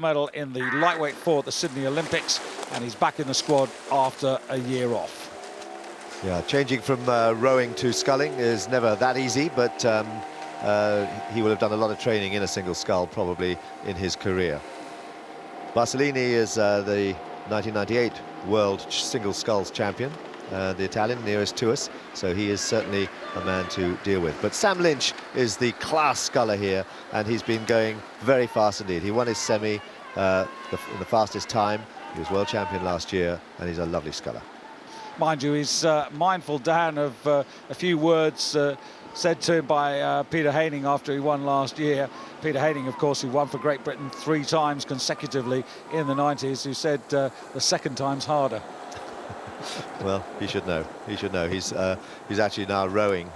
medal in the lightweight four at the Sydney Olympics, and he's back in the squad after a year off. Yeah, changing from rowing to sculling is never that easy, but he will have done a lot of training in a single scull probably in his career. Basilini is the 1998 World Single Sculls champion, the Italian nearest to us, so he is certainly a man to deal with. But Sam Lynch is the class sculler here, and he's been going very fast indeed. He won his semi in the fastest time. He was world champion last year, and he's a lovely sculler. Mind you, he's mindful, Dan, of a few words said to him by Peter Haining after he won last year. Peter Haining, of course, who won for Great Britain 3 times consecutively in the 90s, who said the second time's harder. Well, he should know. He should know. He's actually now rowing.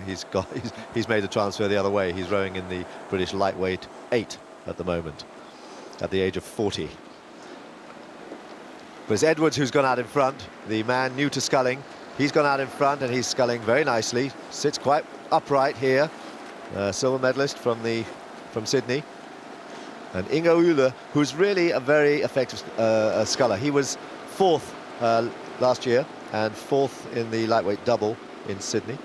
He's made a transfer the other way. He's rowing in the British lightweight 8 at the moment, at the age of 40. But it's Edwards who's gone out in front, the man new to sculling. He's gone out in front and he's sculling very nicely. Sits quite upright here. Silver medalist from Sydney. And Ingo Uhle, who's really a very effective sculler. He was 4th last year and 4th in the lightweight double in Sydney.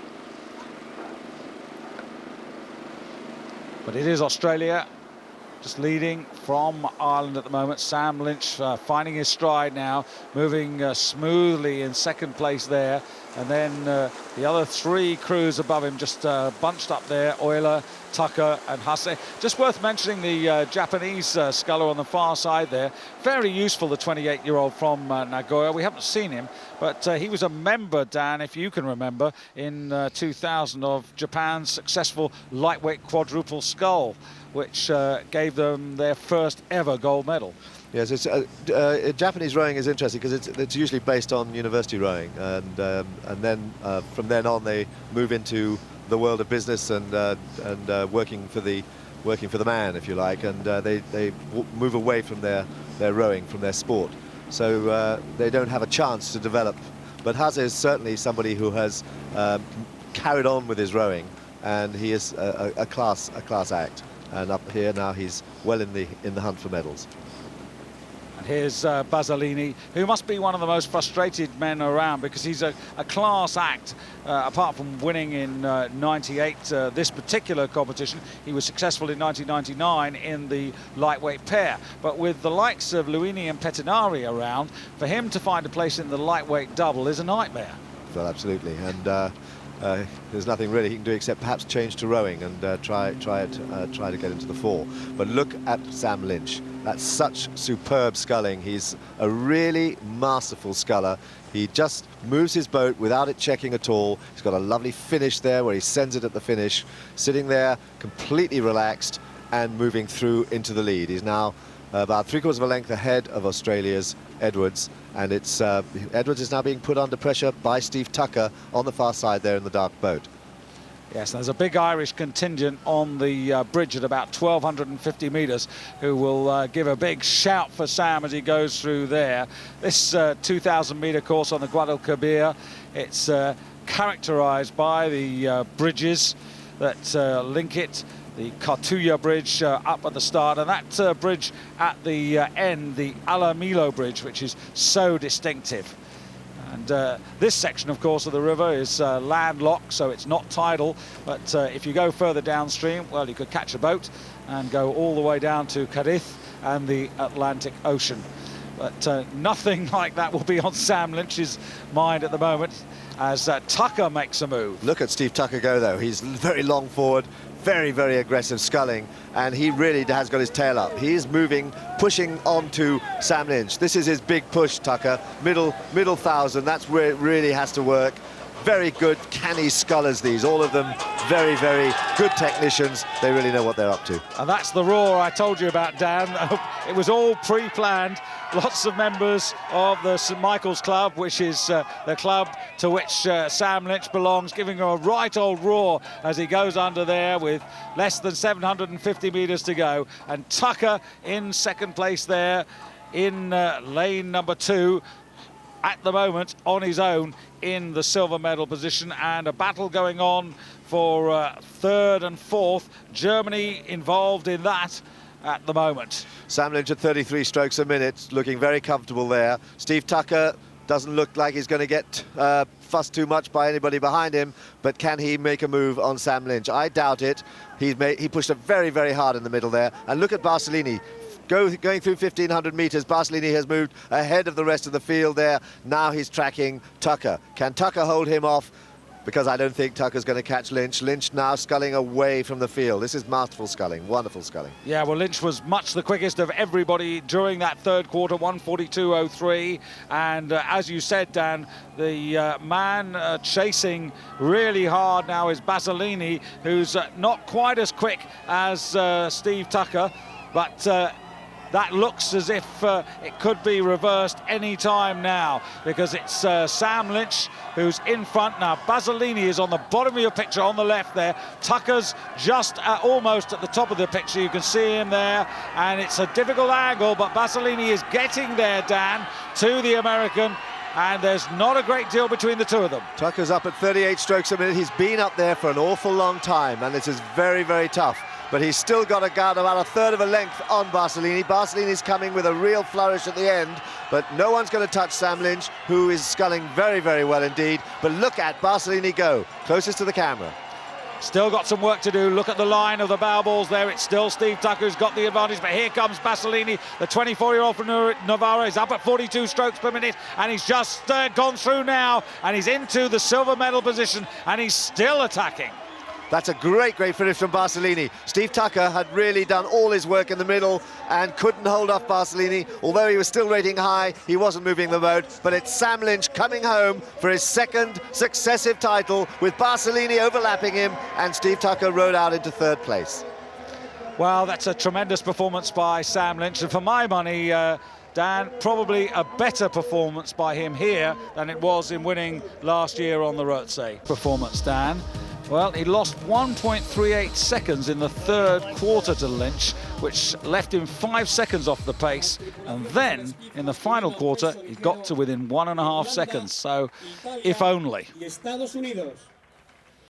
But it is Australia just leading from Ireland at the moment. Sam Lynch finding his stride now, moving smoothly in second place there. And then the other 3 crews above him just bunched up there, Euler, Tucker and Hase. Just worth mentioning the Japanese sculler on the far side there. Very useful, the 28-year-old from Nagoya. We haven't seen him, but he was a member, Dan, if you can remember, in 2000 of Japan's successful lightweight quadruple scull, which gave them their first ever gold medal. Yes, it's, Japanese rowing is interesting because it's usually based on university rowing, and then from then on they move into the world of business and working for the man, if you like, and they move away from their rowing, from their sport, so they don't have a chance to develop. But Hase is certainly somebody who has carried on with his rowing, and he is a class act. And up here now he's well in the hunt for medals. And here's Basilini, who must be one of the most frustrated men around, because he's a class act. Apart from winning in 98 this particular competition, he was successful in 1999 in the lightweight pair. But with the likes of Luini and Pettinari around, for him to find a place in the lightweight double is a nightmare. Well, absolutely, and there's nothing really he can do except perhaps change to rowing and try to get into the 4. But look at Sam Lynch. That's such superb sculling. He's a really masterful sculler. He just moves his boat without it checking at all. He's got a lovely finish there where he sends it at the finish, sitting there completely relaxed and moving through into the lead. He's now about 3/4 of a length ahead of Australia's Edwards, and it's Edwards is now being put under pressure by Steve Tucker on the far side there in the dark boat. Yes, there's a big Irish contingent on the bridge at about 1,250 metres who will give a big shout for Sam as he goes through there. This 2,000-metre course on the Guadalquivir, it's characterised by the bridges that link it. The Cartuya Bridge up at the start, and that bridge at the end, the Alamilo Bridge, which is so distinctive. And this section, of course, of the river is landlocked, so it's not tidal. But if you go further downstream, well, you could catch a boat and go all the way down to Cadiz and the Atlantic Ocean. But nothing like that will be on Sam Lynch's mind at the moment as Tucker makes a move. Look at Steve Tucker go, though. He's very long forward, very, very aggressive sculling, and he really has got his tail up. He's moving, pushing on to Sam Lynch. This is his big push, Tucker. Middle 1,000, that's where it really has to work. Very good, canny scullers, these. All of them very, very good technicians. They really know what they're up to. And that's the roar I told you about, Dan. It was all pre-planned. Lots of members of the St Michael's Club, which is the club to which Sam Lynch belongs, giving him a right old roar as he goes under there with less than 750 metres to go. And Tucker in second place there in lane number 2. At the moment on his own in the silver medal position, and a battle going on for 3rd and 4th. Germany involved in that, at the moment. Sam Lynch at 33 strokes a minute, looking very comfortable there. Steve Tucker doesn't look like he's going to get fussed too much by anybody behind him, but can he make a move on Sam Lynch? I doubt it. He pushed it very, very hard in the middle there. And look at Barcellini. Going through 1,500 metres, Barcellini has moved ahead of the rest of the field there. Now he's tracking Tucker. Can Tucker hold him off? Because I don't think Tucker's going to catch Lynch. Lynch now sculling away from the field. This is masterful sculling, wonderful sculling. Yeah, well, Lynch was much the quickest of everybody during that third quarter, 1:42.03. And as you said, Dan, the man chasing really hard now is Barcellini, who's not quite as quick as Steve Tucker, but that looks as if it could be reversed any time now, because it's Sam Lynch who's in front now. Barcellini is on the bottom of your picture on the left there. Tucker's just almost at the top of the picture. You can see him there, and it's a difficult angle, but Barcellini is getting there, Dan, to the American, and there's not a great deal between the two of them. Tucker's up at 38 strokes a minute. He's been up there for an awful long time, and this is very, very tough. But he's still got a guard about a third of a length on Barcellini. Barcellini's coming with a real flourish at the end, but no one's going to touch Sam Lynch, who is sculling very, very well indeed. But look at Barcellini go, closest to the camera. Still got some work to do. Look at the line of the bow balls there. It's still Steve Tucker who's got the advantage, but here comes Barcellini, the 24-year-old from Navarra. He's up at 42 strokes per minute, and he's just gone through now, and he's into the silver medal position, and he's still attacking. That's a great, great finish from Barcellini. Steve Tucker had really done all his work in the middle and couldn't hold off Barcellini. Although he was still rating high, he wasn't moving the boat. But it's Sam Lynch coming home for his second successive title, with Barcellini overlapping him, and Steve Tucker rode out into third place. Well, that's a tremendous performance by Sam Lynch, and for my money, Dan, probably a better performance by him here than it was in winning last year on the Rotsey. Performance, Dan. Well, he lost 1.38 seconds in the third quarter to Lynch, which left him 5 seconds off the pace. And then, in the final quarter, he got to within 1.5 seconds. So, if only.